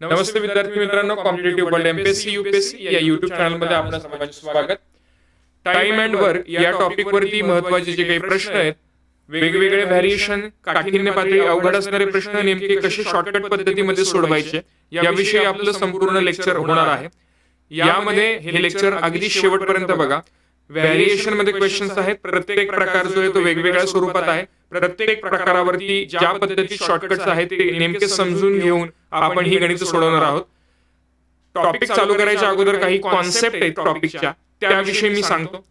नमस्ते विद्यार्थी मित्रांनो, competitive world MPSC UPSC या युट्यूब चॅनलमध्ये आपलं सर्वांचे स्वागत. टाइम अँड वर्क या टॉपिक वरती महत्त्वाचे जे काही प्रश्न आहेत, वेगवेगळे व्हॅरिएशन, काठिण्य पातळी, अवघड असणारे प्रश्न नेमके कसे शॉर्टकट पद्धतीमध्ये सोडवायचे याविषयी आपलं संपूर्ण लेक्चर होणार आहे. यामध्ये हे लेक्चर अगदी शेवटपर्यंत बघा. व्हॅरिएशन मध्ये क्वेश्चन्स आहेत. प्रत्येक प्रकार जो आहे तो वेगवेगळ्या स्वरूपात आहे. प्रत्येक प्रकारावरती ज्या पद्धतीचे शॉर्टकट्स आहेत ते नेमके समजून घेऊन आपण ही गणित सोडवणार आहोत. टॉपिक चालू करायच्या अगोदर काही कॉन्सेप्ट आहेत टॉपिकच्या, त्याविषयी मी सांगतो.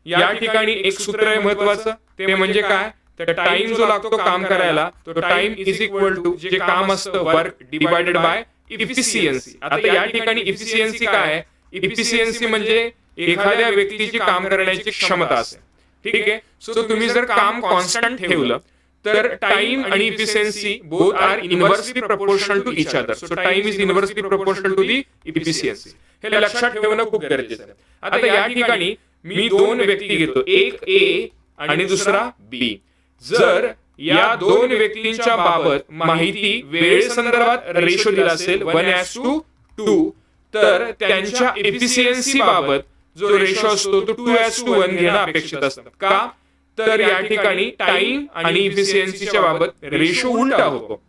या ठिकाणी एक सूत्र आहे महत्वाचं, ते म्हणजे काय, तर टाइम जो लागतो काम करायला, तो टाइम इज इक्वल टू जे काम असतं वर्क डिवायडेड बाय इफिशियन्सी. आता या ठिकाणी इफिशियन्सी काय आहे? इफिशियन्सी म्हणजे एखाद्या व्यक्तीची काम करण्याची क्षमता असते. ठीक आहे. सो तुम्ही जर काम कॉन्स्टंट ठेवलं तर टाइम आणि efficiency both are inversely proportional to each other. So time is inversely proportional to the efficiency. हे लक्षात ठेवणं खूप गरजेचं आहे. आता या ठिकाणी मी दोन व्यक्ती घेतो, एक ए आणि दुसरा बी. जर या दोन व्यक्तींच्या बाबत माहिती वेळेसंदर्भात रेशो दिला असेल 1:2, तर त्यांच्या इफिशियन्सी बाबत जो रेशो असतो तो 2:1 घेणं अपेक्षित असतं. का? तर या ठिकाणी टाइम आणि इफिशियन्सीच्या बाबत रेशो उलटा होतो.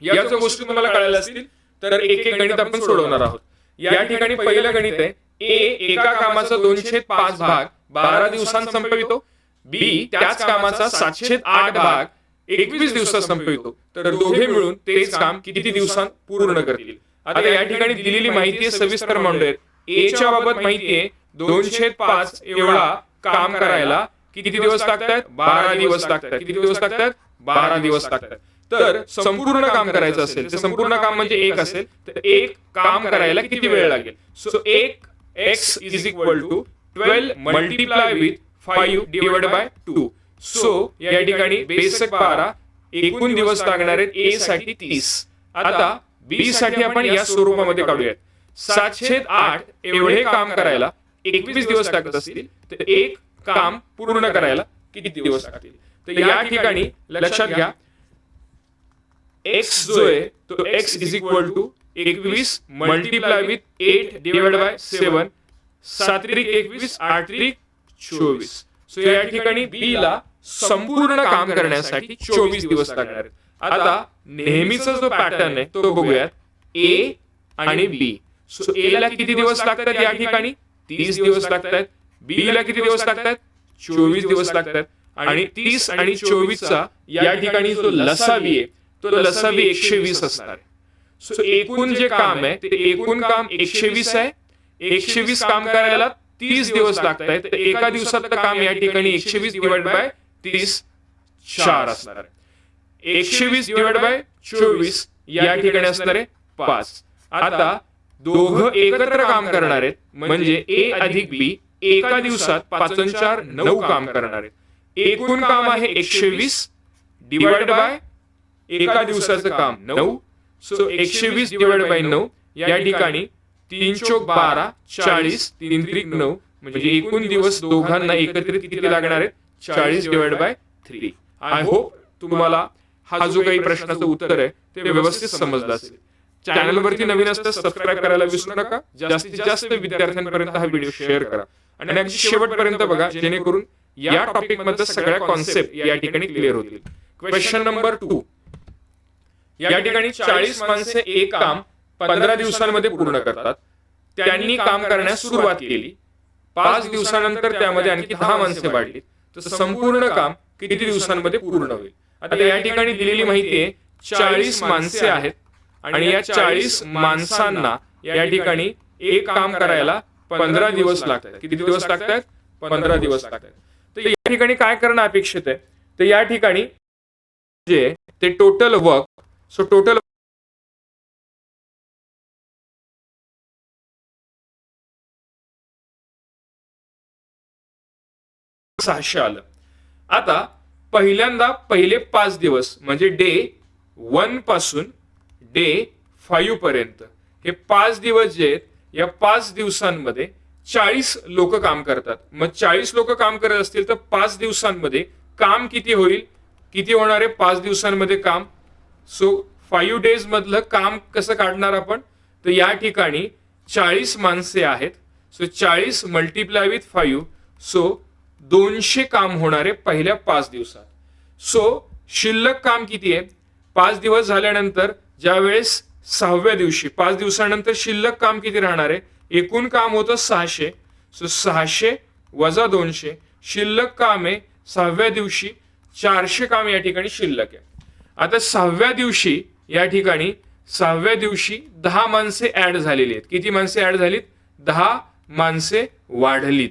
या जर गोष्टी तुम्हाला कळायला असतील तर एक एक गणित आपण सोडवणार आहोत. या ठिकाणी पहिलं गणित आहे, ए एका कामाचा 2/5 भाग 12 दिवसांत संपवितो, बी त्याच कामाचा 7/8 भाग 21 दिवसात संपवितो. तर दोघे मिळून तेच काम किती दिवसांत पूर्ण करतील? आता या ठिकाणी दिलेली माहिती आहे सविस्तर मांडूयात. ए च्या बाबत माहिती आहे 2/5 एवढा काम करायला किती दिवस लागतात? 12 दिवस लागतात. किती दिवस लागतात? 12 दिवस लागतात. तर संपूर्ण काम करायचं असेल, ते संपूर्ण काम म्हणजे एक असेल, तर एक काम करायला किती वेळ लागेल? सो एक x is equal to 12 multiply with 5 divide by 2. So या ठिकाणी बेसिक 12 एकूण दिवस लागणार आहेत ए साठी 30. आता बी साठी आपण या स्वरूपामध्ये काढूयात. 7/8 एवढे काम करायला 21 दिवस लागत असतील, तर एक काम पूर्ण करायला किती दिवस लागतील? तर या ठिकाणी लक्षात घ्या, x जो आहे तो x is equal to 21 multiply with 8 divide by 7. 7×21 8×24. So या ठिकाणी बी ला संपूर्ण काम करण्यासाठी 24 दिवस लागणार आहेत. आता नेहमीचा जो पॅटर्न आहे तो बघूयात, ए आणि बी. सो ए ला किती दिवस लागतात? या ठिकाणी 30 दिवस लागतात. बी ला किती दिवस लागतात? 24 दिवस लागतात. आणि 30 आणि 24 चा या ठिकाणी जो लसावी आहे तो लसावी 120 असणार आहे. सो एकूण जे काम आहे ते एकूण काम 120 आहे. 120 काम करायला 30 दिवस लागत आहे, तर एका दिवसातलं काम या ठिकाणी 120 डिवाइड बाय 30 4 असणार आहे. 120 डिवाइड बाय 24 या ठिकाणी असणार आहे 5. आता दोघं एकत्र काम करणार आहेत, म्हणजे ए अधिक बी एका दिवसात 5×4 9 काम करणार आहेत. एकूण काम आहे 120 डिवाइड बाय एका दिवसाचं काम 9. सो 120 डिवाइड बाय 9 या ठिकाणी 3×12 40 3×9, म्हणजे एकूण दिवस दोघांना एकत्रित किती लागणार आहेत? 40 डिवाइड बाय 3. आय होप तुम्हाला हा जो काही प्रश्नाचं उत्तर आहे ते व्यवस्थित समजलं असेल. चॅनलवरती नवीन असतं सबस्क्राईब करायला विसरू नका. जास्तीत जास्त विद्यार्थ्यांपर्यंत हा व्हिडिओ शेअर करा आणि अगदी शेवटपर्यंत बघा, जेणेकरून या टॉपिक मधल्या सगळ्या कॉन्सेप्ट या ठिकाणी क्लिअर होतील. Question number 2. या ठिकाणी 40 माणसे एक काम 15 दिवसांमध्ये पूर्ण करतात. त्यांनी काम करण्यास सुरुवात केली. 5 दिवसानंतर त्यामध्ये आणखी 10 माणसे वाढली, तर संपूर्ण काम किती दिवसांमध्ये पूर्ण होईल? आता या ठिकाणी दिलेली माहिती आहे 40 माणसे आहेत आणि या 40 माणसांना या ठिकाणी एक काम करायला 15 दिवस लागतात. किती दिवस लागतात? 15 दिवस लागतात. तर या ठिकाणी काय करणं अपेक्षित आहे? तर या ठिकाणी जे ते टोटल वर्क, सो टोटल 600 आलं. आता पहिल्यांदा पहिले 5 दिवस म्हणजे डे 1 पासून डे 5 पर्यंत हे 5 दिवस जे आहेत, या 5 दिवसांमध्ये 40 लोक काम करतात. मग 40 लोक काम करत असतील तर 5 दिवसांमध्ये काम किती होईल? किती होणार आहे 5 दिवसांमध्ये काम? सो 5 डेज मधलं काम कसं काढणार आपण, तर या ठिकाणी 40 माणसे आहेत. सो 40 मल्टिप्लाय विथ 5, सो 200 काम होणारे पहिल्या 5 दिवसात. सो शिल्लक काम किती आहे, 5 दिवस झाल्यानंतर ज्या वेळेस 6व्या दिवशी 5 दिवसानंतर शिल्लक काम किती राहणार आहे, एकूण काम होतं 600. सो 600 वजा 200, शिल्लक काम आहे 6व्या दिवशी 400 काम या ठिकाणी शिल्लक आहे. आता 6व्या दिवशी या ठिकाणी 6व्या दिवशी 10 माणसे ऍड झालेली आहेत. किती माणसे ऍड झालीत, 10 माणसे वाढलीत.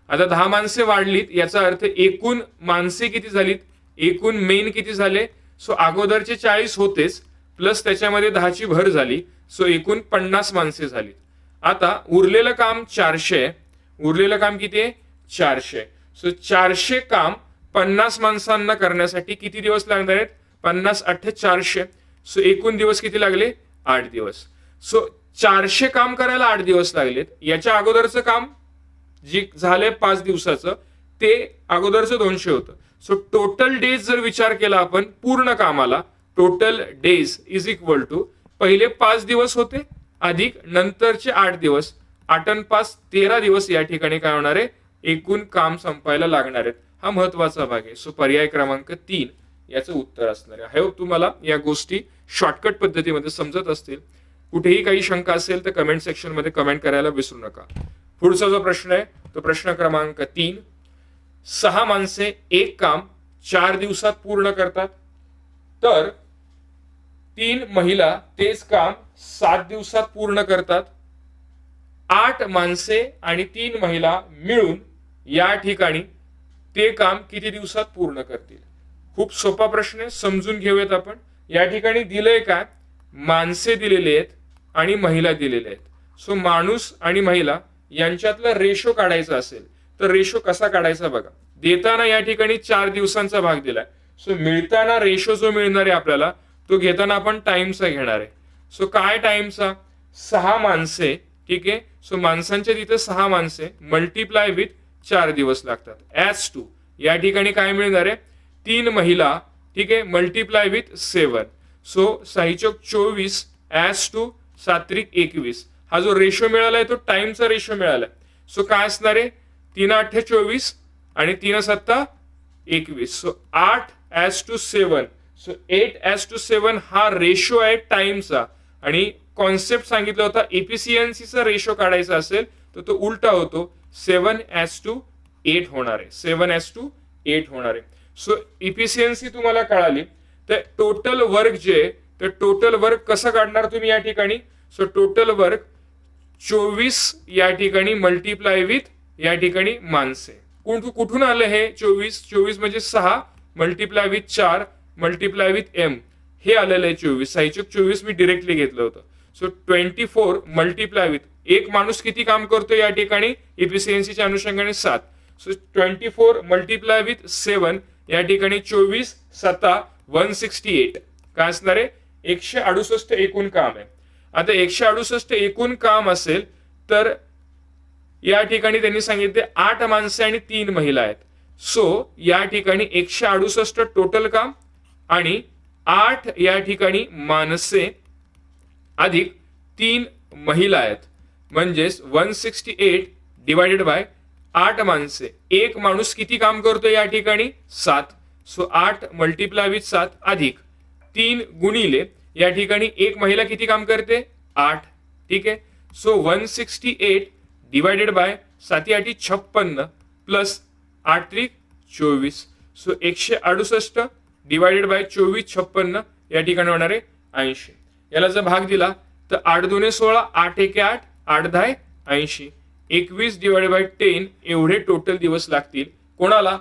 आता 10 माणसे वाढलीत याचा अर्थ एकूण माणसे किती झालीत, एकूण मेन किती झाले, सो अगोदरचे 40 होतेच प्लस त्याच्यामध्ये 10ची भर झाली, सो एकूण 50 माणसे झालीत. आता उरलेलं काम 400 आहे. उरलेलं काम किती आहे, 400. सो 400 काम 50 माणसांना करण्यासाठी किती दिवस लागणार आहेत, 50 8 400. सो एकूण दिवस किती लागले, 8 दिवस. सो 400 काम करायला 8 दिवस लागलेत. याच्या अगोदरचं काम जे झालंय 5 दिवसाचं ते अगोदरचं 200 होतं. सो टोटल डेज जर विचार केला आपण पूर्ण कामाला, total days is equal to पहिले 5 दिवस होते अधिक नंतरचे 8 दिवस, 8 आणि 5 13 दिवस या ठिकाणी काय होणार आहे, एकूण काम संपायला लागणार आहेत. हा महत्वाचा भाग आहे. सो पर्याय क्रमांक 3 याचं उत्तर असणार आहे. आय होप तुम्हाला या गोष्टी शॉर्टकट पद्धतीमध्ये समजत असतील. कुठेही काही शंका असेल तर कमेंट सेक्शन मध्ये कमेंट करायला विसरू नका. पुढचा जो प्रश्न आहे तो प्रश्न क्रमांक 3. 6 माणसे एक काम 4 दिवसात पूर्ण करतात, तर 3 महिला तेच काम 7 दिवसात पूर्ण करतात. 8 माणसे आणि 3 महिला मिळून या ठिकाणी ते काम किती दिवसात पूर्ण करतील. खूप सोपा प्रश्न आहे, समजून घेऊयात आपण. या ठिकाणी दिलंय काय, माणसे दिलेले आहेत आणि महिला दिलेले आहेत. सो माणूस आणि महिला यांच्यातला रेशो काढायचा असेल तर रेशो कसा काढायचा बघा. देताना या ठिकाणी 4 दिवसांचा भाग दिलाय. सो मिळताना रेशो जो मिळणार आहे आपल्याला तो घेताना आपण टाइमचा घेणार आहे. सो काय टाइमचा, 6 माणसे, ठीक आहे. सो माणसांच्या तिथे 6 माणसे मल्टिप्लाय विथ 4 दिवस लागतात. ऍज टू या ठिकाणी काय मिळणार आहे, 3 महिला, ठीक आहे, multiply with 7. So 6 24 as to 7 21. हा जो रेशो मिळालाय तो टाइमचा रेशो मिळालाय. सो काय असणार आहे, 3 8 24 आणि 3 7 21. So 8 as to 7. So 8 as to 7 हा रेशो आहे टाइमचा. आणि कॉन्सेप्ट सांगितला होता एफिशियन्सीचा रेशो काढायचा असेल तर तो उलटा होतो, 7 ऍज टू 8 होणार आहे. 7 ऍज टू 8 होणार आहे. सो इफिशियन्सी तुम्हाला कळाली. तर टोटल वर्क जे, तर टोटल वर्क कसं काढणार तुम्ही या ठिकाणी. सो टोटल वर्क 24 या ठिकाणी मल्टिप्लाय विथ या ठिकाणी माणसे. कुठून आलं हे 24, 24 म्हणजे 6 multiply with 4 multiply with M, हे आलेलं आहे 24. 6 24 मी डिरेक्टली घेतलं होतं. सो 24 मल्टिप्लाय विथ एक माणूस किती काम करतो या ठिकाणी इफिशियन्सीच्या अनुषंगाने 7. सो 24 मल्टिप्लाय विथ 7 या ठिकाणी 24 7 168 काय असणार आहे, 168 एकूण काम आहे. आता 168 एकूण काम असेल तर या ठिकाणी त्यांनी सांगितले 8 माणसे आणि 3 महिला आहेत. सो या ठिकाणी 168 टोटल काम आणि 8 या ठिकाणी माणसे अधिक 3 महिला आहेत, म्हणजेच 168 डिवायडेड बाय 8 माणसे. एक माणूस किती काम करतो या ठिकाणी 7. सो 8 मल्टिप्लाय विथ 7 अधिक 3 गुणिले या ठिकाणी एक महिला किती काम करते 8, ठीक आहे. So 168 divided by 7 8 56 plus 8 3 24. So 168 divided by 24 56 या ठिकाणी होणार आहे 80. याला जर भाग दिला तर 8 2 16 8 1 8 8 10 80. 21 डिवायडेड बाय 10 एवढे टोटल दिवस लागतील कोणाला,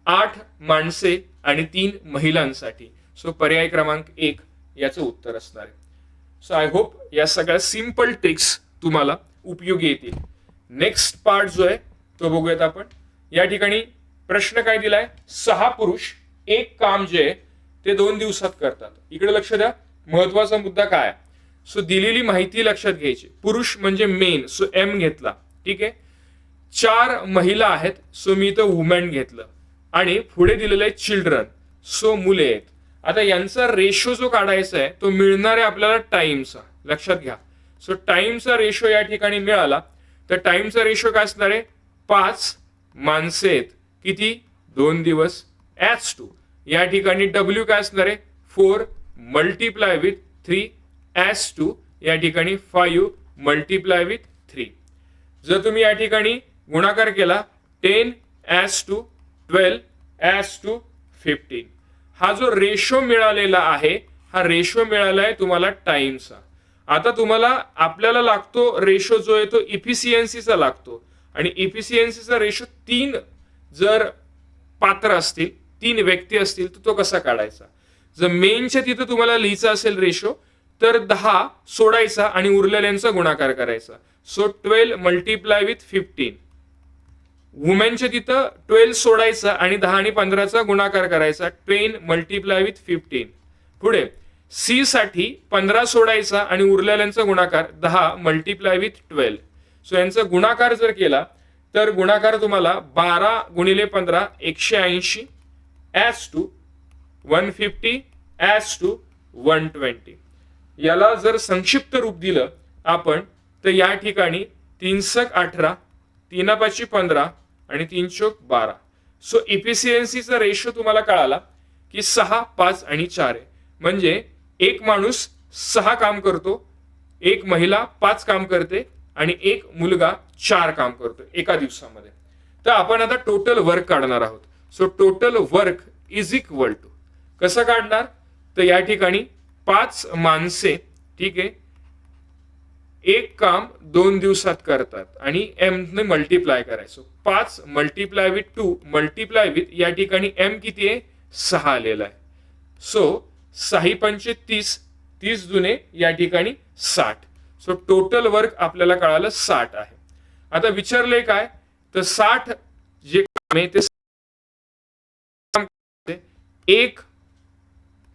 8 माणसे आणि 3 महिलांसाठी. सो पर्याय क्रमांक 1 याचं उत्तर असणार आहे. सो आय होप या सगळ्या सिंपल ट्रिक्स तुम्हाला उपयोगी येतील. नेक्स्ट पार्ट जो आहे तो बघूयात आपण. या ठिकाणी प्रश्न काय दिलाय, 6 पुरुष एक काम जे आहे ते 2 दिवसात करतात. इकडे लक्ष द्या, महत्वाचा मुद्दा काय आहे. सो दिलेली माहिती लक्षात घ्यायची. पुरुष म्हणजे मेन, सो एम घेतला, ठीक आहे. 4 महिला आहेत, सो मी इथं वुमेन घेतलं. आणि पुढे दिलेलं आहे चिल्ड्रन, सो मुले आहेत. आता यांचा रेशो जो काढायचा आहे तो मिळणार आहे आपल्याला टाइमचा. लक्षात घ्या. सो टाइमचा रेशो या ठिकाणी मिळाला तर टाइमचा रेशो काय असणार आहे 5 माणसे आहेत किती 2 दिवस ॲज टू या ठिकाणी डब्ल्यू काय असणार आहे 4 मल्टिप्लाय विथ 3 ॲज टू या ठिकाणी 5 मल्टिप्लाय विथ 3. जर तुम्ही या ठिकाणी गुणाकार केला 10 ॲज टू 12 ॲज टू 15. हा जो रेशो मिळालेला आहे हा रेशो मिळाला आहे तुम्हाला टाइमचा. आता तुम्हाला आपल्याला लागतो रेशो जो आहे तो इफिशियन्सीचा लागतो आणि इफिशियन्सीचा रेशो 3 जर पात्र असतील 3 व्यक्ती असतील तर तो कसा काढायचा. जर मेनच्या तिथं तुम्हाला लिहायचा असेल रेशो तर 10 सोडायचा आणि उरलेल्यांचा गुणाकार करायचा. So 12 multiply with 15. वुमेनच्या तिथं 12 सोडायचा आणि 10 आणि 15चा गुणाकार करायचा 10 मल्टिप्लाय विथ 15. पुढे सी साठी 15 सोडायचा आणि उरलेल्यांचा गुणाकार 10 मल्टिप्लाय विथ 12. सो यांचा गुणाकार जर केला तर गुणाकार तुम्हाला 12 गुणिले 15 180 ॲज टू 150 ॲज टू 120. याला जर संक्षिप्त रूप दिलं आपण तर या ठिकाणी 318 3 15 आणि 3 12. सो इफिशियन्सीचा रेशो तुम्हाला कळाला की 6 5 आणि 4 आहे. म्हणजे एक माणूस 6 काम करतो, एक महिला 5 काम करते आणि एक मुलगा 4 काम करतो एका दिवसामध्ये. तर आपण आता टोटल वर्क काढणार आहोत. So total work is equal to कसं काढणार तर या ठिकाणी 5 माणसे ठीक आहे एक काम 2 दिवसात करतात आणि एम ने मल्टिप्लाय करायचो. 5 मल्टिप्लाय विथ 2 मल्टिप्लाय विथ या ठिकाणी एम किती आहे 6 आलेला आहे. सो 6 पंचे 30 30 जुने या ठिकाणी 60. सो टोटल वर्क आपल्याला कळालं 60 आहे. आता विचारलंय काय तर 60 जे काम आहे ते एक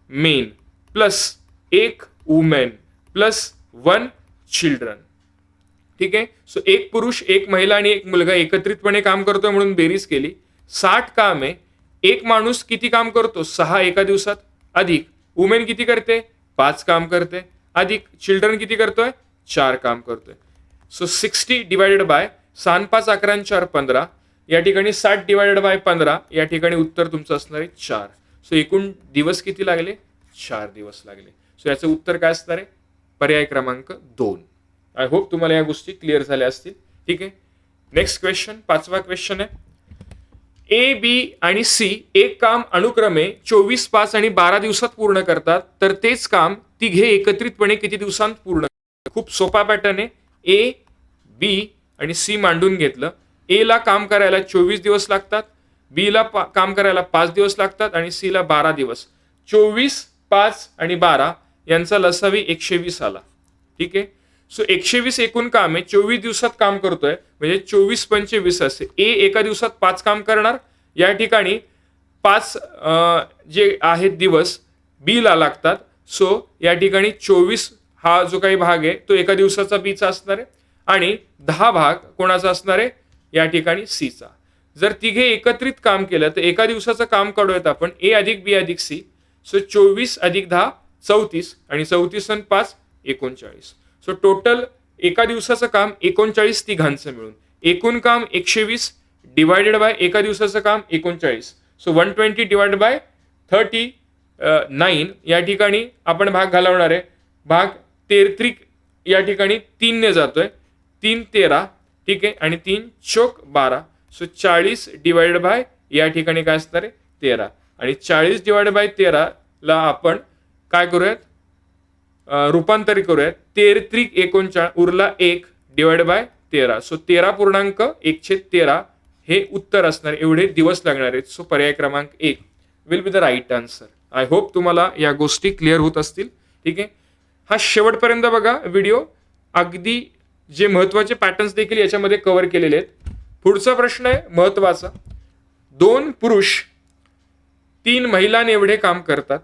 मेन प्लस एक वुमेन प्लस 1 चिल्ड्रन. ठीक आहे. सो एक पुरुष एक महिला आणि एक मुलगा एकत्रितपणे काम करतोय म्हणून बेरीज केली. 60 काम आहे. एक माणूस किती काम करतो 6 एका दिवसात अधिक वुमेन किती करते 5 काम करते अधिक चिल्ड्रन किती करतोय 4 काम करतोय. सो 60 डिवायडेड बाय 6 5 11 4 15 या ठिकाणी 60 डिवायडेड बाय 15 या ठिकाणी उत्तर तुमचं असणार आहे 4. सो एकूण दिवस किती लागले 4 दिवस लागले. सो याचं उत्तर काय असणार आहे पर्याय क्रमांक 2. आय होप तुम्हाला या गोष्टी क्लिअर झाल्या असतील. ठीक आहे. नेक्स्ट क्वेश्चन 5वा क्वेश्चन आहे ए बी आणि सी एक काम अनुक्रमे 24 5 आणि 12 दिवसात पूर्ण करतात तर तेच काम तिघे एकत्रितपणे किती दिवसांत पूर्ण. खूप सोपा पॅटर्न आहे. ए बी आणि सी मांडून घेतलं. ए ला काम करायला 24 दिवस लागतात, बी ला काम करायला 5 दिवस लागतात आणि सी ला 12 दिवस. 24 5 आणि 12 यांचा लसावी 120 आला. ठीक आहे. सो 120 एकूण काम आहे 24 दिवसात काम करतोय म्हणजे 24 25 असे. ए एका दिवसात 5 काम करणार या ठिकाणी 5 जे आहेत दिवस बी ला लागतात. सो या ठिकाणी 24 हा जो काही भाग आहे तो एका दिवसाचा बीचा असणार आहे आणि 10 भाग कोणाचा असणार आहे या ठिकाणी सीचा. जर तिघे एकत्रित काम केलं तर एका दिवसाचं काम काढूयात आपण ए अधिक बी अधिक सी. सो 24 अधिक 10 34 आणि 34 आणि 5 39. सो टोटल एका दिवसाचं काम 39 तिघांचं मिळून एकूण काम 120 डिवायडेड बाय एका दिवसाचं काम 39. सो 120 डिवाइड बाय 39 या ठिकाणी आपण भाग घालवणार आहे. भाग 33 या ठिकाणी 3 ने जातोय 3 13 ठीक आहे आणि 3 चौक 12. सो 40 डिवाइडेड बाय या ठिकाणी काय असणार आहे 13 आणि 40 डिवाइडेड बाय 13 ला आपण काय करूयात रूपांतरित करूयात 33 39 उरला 1 डिवाइड बाय 13. सो 13.1/13 हे उत्तर असणार. एवढे दिवस लागणार आहेत. सो पर्याय क्रमांक 1 will be the right answer. I hope तुम्हाला या गोष्टी क्लिअर होत असतील. ठीक आहे. हा शेवटपर्यंत बघा व्हिडिओ. अगदी जे महत्वाचे पॅटर्न्स देखील याच्यामध्ये कव्हर केलेले आहेत. पुढचा प्रश्न आहे महत्वाचा. 2 पुरुष 3 महिलांनी एवढे काम करतात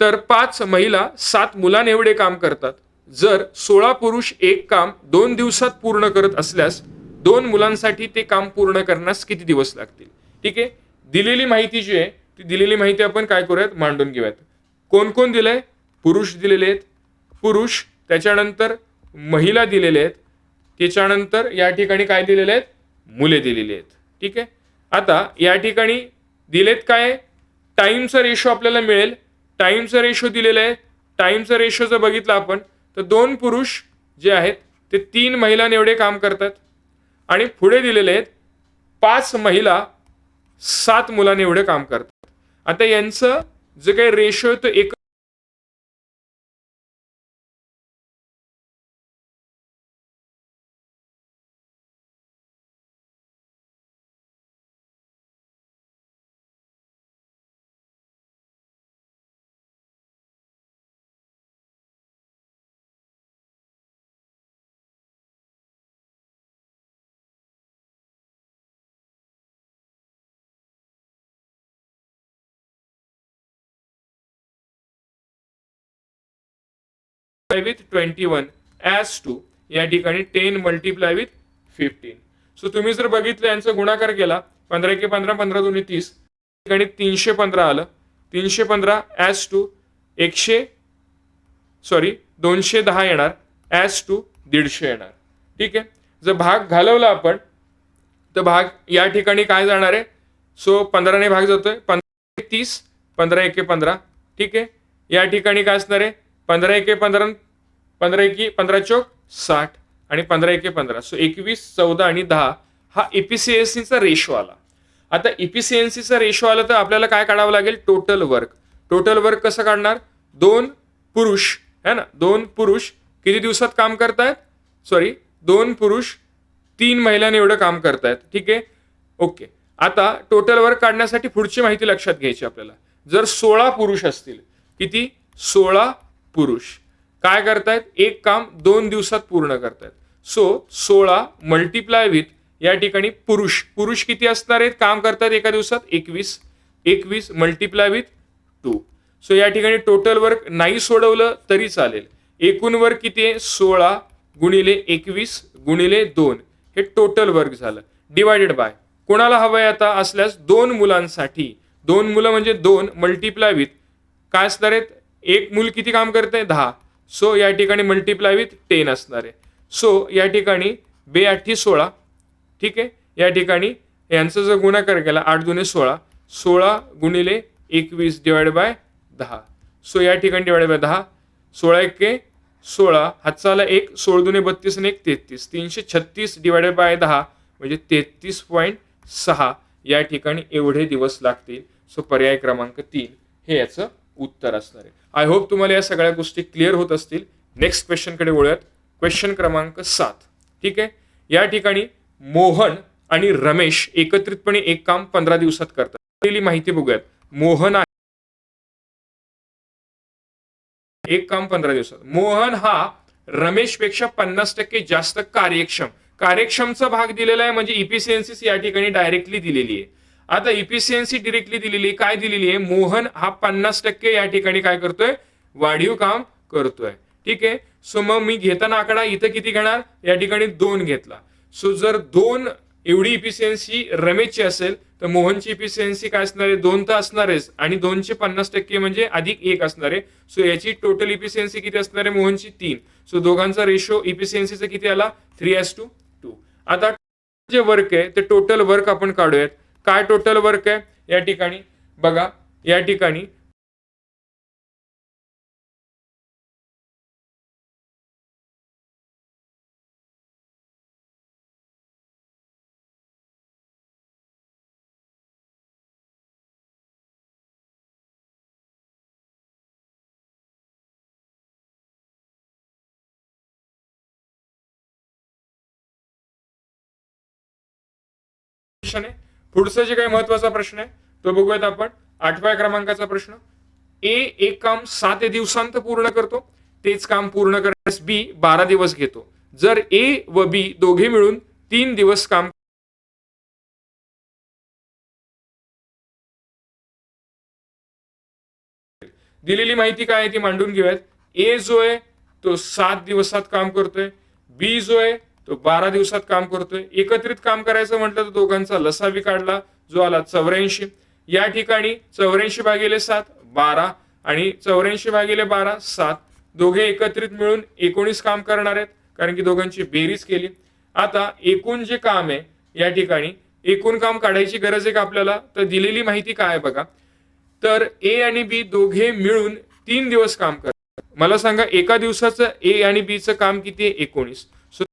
तर 5 महिला 7 मुलांनी एवढे काम करतात. जर 16 पुरुष एक काम 2 दिवसात पूर्ण करत असल्यास 2 मुलांसाठी ते काम पूर्ण करण्यास किती दिवस लागतील. ठीक आहे. दिलेली माहिती जी आहे ती दिलेली माहिती आपण काय करूयात, मांडून घेऊयात. कोण कोण दिलंय? पुरुष दिलेले आहेत, पुरुष, त्याच्यानंतर महिला दिलेले आहेत, त्याच्यानंतर या ठिकाणी काय दिलेले आहेत? मुले दिलेली आहेत. ठीक आहे. आता या ठिकाणी दिलेत काय? टाइमचा रेशो आपल्याला मिळेल. टाइमचा रेशो दिलेला आहे. टाइमचा रेशो जर बघितला आपण तर 2 पुरुष जे आहेत ते 3 महिलां एवढे काम करतात आणि पुढे दिलेले आहेत 5 महिला 7 मुलांनी एवढे काम करतात. आता यांचं जे काही रेशो आहे तो एक विथ 21 ॲज टू या ठिकाणी 10 मल्टिप्लाय विथ 15. सो तुम्ही जर बघितलं यांचा गुणाकार केला 15 एके 15 15 दुनी 30 ठिकाणी 315 आलं. 315 ॲज टू 210 येणार ॲज टू 150 येणार. ठीक आहे. जर भाग घालवला आपण तर भाग या ठिकाणी काय जाणार आहे? सो 15 ने भाग जातोय 15 30 15 एके 15. ठीक आहे. या ठिकाणी काय असणार आहे? 15 एके 15 15 एके 15 चौक 60 आणि 15 एके 15. सो 21 14 आणि 10 हा इफिशियन्सीचा रेशो आला. आता इफिशियन्सीचा रेशो आला तर आपल्याला काय काढावं लागेल? Total work. टोटल वर्क कसं काढणार? 2 पुरुष है ना, 2 पुरुष किती दिवसात काम करतायत? 2 पुरुष 3 महिलांनी एवढं काम करतायत. ठीक आहे. ओके. आता टोटल वर्क काढण्यासाठी पुढची माहिती लक्षात घ्यायची आपल्याला. जर 16 पुरुष असतील, किती? 16 पुरुष काय करतायत? एक काम 2 दिवसात पूर्ण करतायत. सो 16 मल्टिप्लाय विथ या ठिकाणी पुरुष किती असणार आहेत? काम करतात एका दिवसात 21 मल्टिप्लाय विथ 2. सो या ठिकाणी टोटल वर्क नाही सोडवलं तरी चालेल. एकूण वर्क किती आहे? 16 गुणिले 21 गुणिले 2 हे टोटल वर्क झालं. डिवायडेड बाय कोणाला हवंय आता असल्यास 2 मुलांसाठी. 2 मुलं म्हणजे 2 मल्टिप्लाय विथ काय असणार आहेत? एक मूल किती काम करते? 10. सो या ठिकाणी मल्टिप्लाय विथ 10 असणार आहे. सो या ठिकाणी 2 8 16. ठीक आहे. या ठिकाणी यांचा जर गुणाकार केला 8 दुने 16 16 गुणिले 21 डिवाइड बाय 10. सो या ठिकाणी डिवाइड बाय 10 16 एके 16 हातचा आला 1 16 दुने 32 आणि 1 33 336 डिवाइडेड बाय 10 म्हणजे 33.6 या ठिकाणी एवढे दिवस लागतील. सो पर्याय क्रमांक 3 हे याचं उत्तर असणार आहे. आय होप तुम्हाला या सगळ्या गोष्टी क्लिअर होत असतील. नेक्स्ट क्वेश्चन कडे वळूयात. क्वेश्चन क्रमांक 7. ठीक आहे. या ठिकाणी मोहन आणि रमेश एकत्रितपणे एक काम 15 दिवसात करतात. पहिली माहिती बघूयात. मोहन एक काम 15 दिवसात. मोहन हा रमेशपेक्षा 50% जास्त कार्यक्षमचा भाग दिलेला आहे म्हणजे इफिशियन्सी या ठिकाणी डायरेक्टली दिलेली आहे. आता इफिशियन्सी डिरेक्टली दिलेली आहे. काय दिलेली आहे? मोहन हा 50% या ठिकाणी काय करतोय? वाढीव काम करतोय. ठीक आहे. सो मग मी घेताना आकडा इथं किती घेणार? या ठिकाणी 2 घेतला. सो जर 2 एवढी इफिशियन्सी रमेशची असेल तर मोहनची इफिशियन्सी काय असणार आहे? 2 तर असणारच आणि 2चे 50% म्हणजे अधिक 1 असणार आहे. सो याची टोटल इफिशियन्सी किती असणार आहे? मोहनची 3. सो दोघांचा रेशो इफिशियन्सीचा किती आला? 3:2. आता जे वर्क आहे ते टोटल वर्क आपण काढूयात. काय टोटल वर्क आहे? या ठिकाणी बघा, या ठिकाणी पुढचा जे काही महत्वाचा प्रश्न आहे तो बघूयात आपण. 8व्या क्रमांकाचा प्रश्न. ए एक काम 7 दिवसांत पूर्ण करतो. तेच काम पूर्ण करण्यास बी 12 दिवस घेतो. जर ए व बी दोघे मिळून 3 दिवस काम दिलेली माहिती काय आहे ती मांडून घेऊयात. ए जो आहे तो 7 दिवसात काम करतोय. बी जो आहे तो 12 दिवसात काम करतोय. एकत्रित काम करायचं म्हटलं तर दोघांचा लसावी काढला जो आला 84. या ठिकाणी 84 भागिले 7 12 आणि 84 भागिले 12 7, दोघे एकत्रित मिळून 19 काम करणार आहेत कारण की दोघांची बेरीज केली. आता एकूण जे काम आहे या ठिकाणी एकूण काम काढायची गरज आहे का आपल्याला, तर दिलेली माहिती काय आहे बघा, तर ए आणि बी दोघे मिळून 3 दिवस काम करतात. मला सांगा एका दिवसाचं ए आणि बी चं काम किती आहे, 19. सो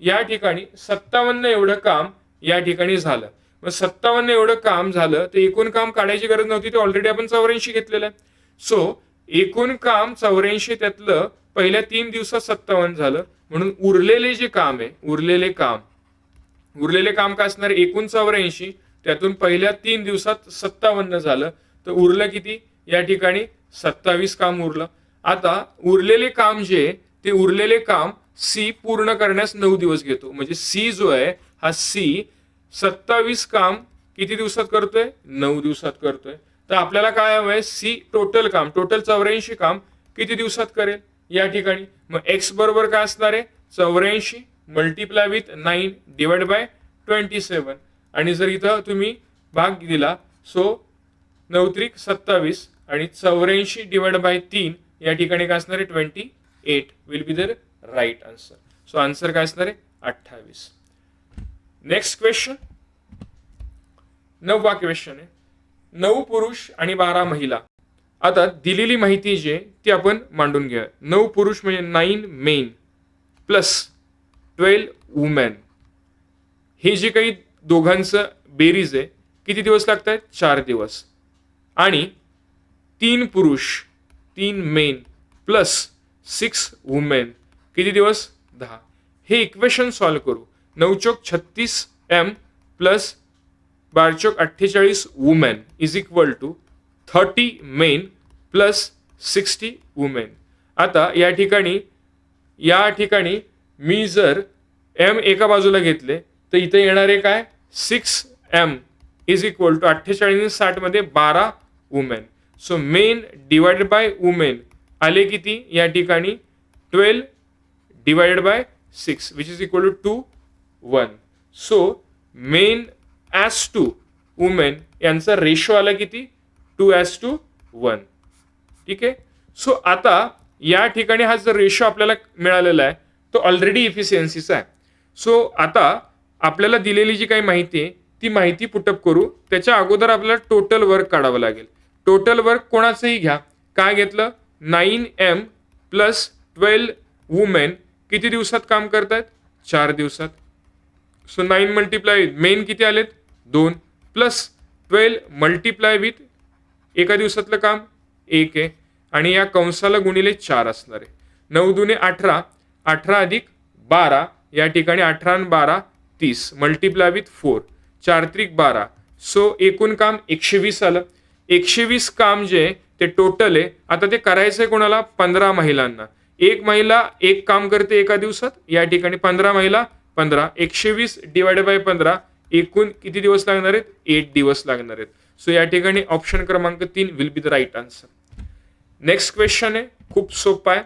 या ठिकाणी 57 एवढं काम या ठिकाणी झालं. मग 57 एवढं काम झालं तर एकूण काम काढायची गरज नव्हती, ते ऑलरेडी आपण 84 घेतलेलं आहे. सो एकूण काम 84 त्यातलं पहिल्या 3 दिवसात 57 झालं, म्हणून उरलेले जे काम आहे उरलेले काम काय असणार, एकूण 84 त्यातून पहिल्या 3 दिवसात 57 झालं, तर उरलं किती या ठिकाणी 27 काम उरलं. आता उरलेले काम जे ते उरलेले काम सी पूर्ण करण्यास 9 दिवस घेतो, म्हणजे सी जो आहे हा सी 27 काम किती दिवसात करतोय, 9 दिवसात करतोय. तर आपल्याला काय हवंय, सी टोटल 84 काम किती दिवसात करेल या ठिकाणी. मग एक्स बरोबर काय असणार आहे, 84 मल्टिप्लाय विथ 9 डिवाइड बाय 27, आणि जर इथं तुम्ही भाग दिला सो 9 त्रिक 27 आणि 84 डिवाइड बाय 3 या ठिकाणी काय असणार आहे 28 will be the right answer. So answer काय असणार आहे 28. नेक्स्ट क्वेश्चन, 9वा क्वेश्चन आहे. 9 पुरुष आणि 12 महिला. आता दिलेली माहिती जी ती आपण मांडून घ्या. 9 पुरुष म्हणजे 9 मेन प्लस 12 वुमेन, हे जे काही दोघांचं बेरीज आहे किती दिवस लागत आहेत, 4 दिवस. आणि 3 पुरुष 3 मेन प्लस 6 वुमेन किती दिवस, 10. हे इक्वेशन सॉल्व्ह करू. 9 चौक 36 एम प्लस 12 चौक 48 women is equal to 30 men plus 60 women. आता या ठिकाणी मी जर एम एका बाजूला घेतले तर इथे येणारे काय 6m इज इक्वल टू 48 आणि 60 मध्ये 12 women. So men divided by women आले किती या ठिकाणी 12 divided by 6 which is equal to 1. So men as to women यांचा रेशो आला किती 2:1. ठीक आहे. सो आता या ठिकाणी हा जो रेशो आपल्याला मिळालेला आहे तो ऑलरेडी इफिशियन्सीचा आहे. सो आता आपल्याला दिलेली जी काही माहिती आहे ती माहिती पुटअप करू. त्याच्या अगोदर आपल्याला टोटल वर्क काढावं लागेल. टोटल वर्क कोणाचंही घ्या. काय घेतलं 9m प्लस 12 वुमेन किती दिवसात काम करतात 4 दिवसात. सो 9 मल्टिप्लाय मेन किती आलेत 2 प्लस 12 मल्टिप्लाय विथ एका दिवसातलं काम 1 आहे आणि या कंसाला गुणिले 4 असणार आहे. 9 दुने 18, 18 अधिक 12 या ठिकाणी 18 आणि 12 30 मल्टिप्लाय विथ 4, 4 त्रिक 12. सो एकूण काम 120 आलं. 120 काम जे ते टोटल आहे. आता ते करायचंय कोणाला 15 महिलांना. एक महिला एक काम करते एका दिवसात, या ठिकाणी 15 महिला 15, 120 डिवाइड बाय 15 एकूण किती दिवस लागणार आहेत 8 दिवस लागणार आहेत. सो या ठिकाणी ऑप्शन क्रमांक 3 will be the right answer. Next question आहे खूप सोपा आहे.